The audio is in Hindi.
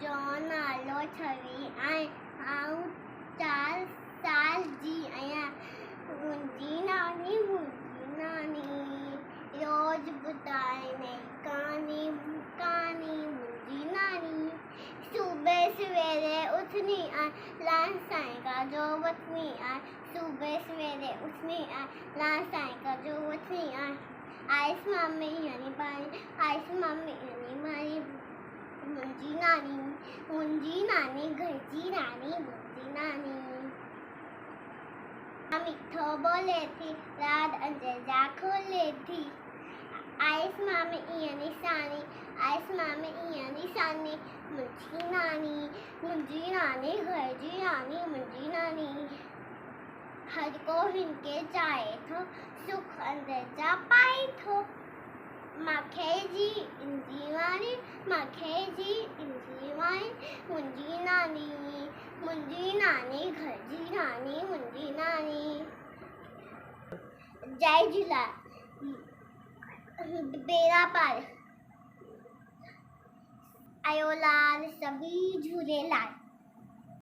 जो नालो छवी ऐं आऊं 4 साल जी आहियां। मुंहिंजी नानी रोज़ ॿुधाए नई कहानी मुंहिंजी नानी। सुबह सवेरे उथनी ऐं LEARN साईं का जो वठनी ऐं सुबह सवेरे उथनी ऐं LEARN साईं का जो वठनी ऐं आइस मम्मी हनी पानी आइस मम्मी हनी मारी। मुंहिंजी नानी घर जी रानी मुंहिंजी नानी। मीठो बोले थी रात अंजेजा खोले थी। आइस मामी ईअं निशानी आइस मामी ईअं निशानी। मुंहिंजी नानी घर जी रानी मुंहिंजी नानी। हर को हिनके चाहे थो सुख अंजेजा पाए थो। माखे जी इंजी वाणी माखे जी इंजी वाणी। मुंहिंजी नानी घर जी रानी मुंहिंजी नानी। जय झूलेलाल। बेड़ा पार आयो लाल सभी झूलेलाल।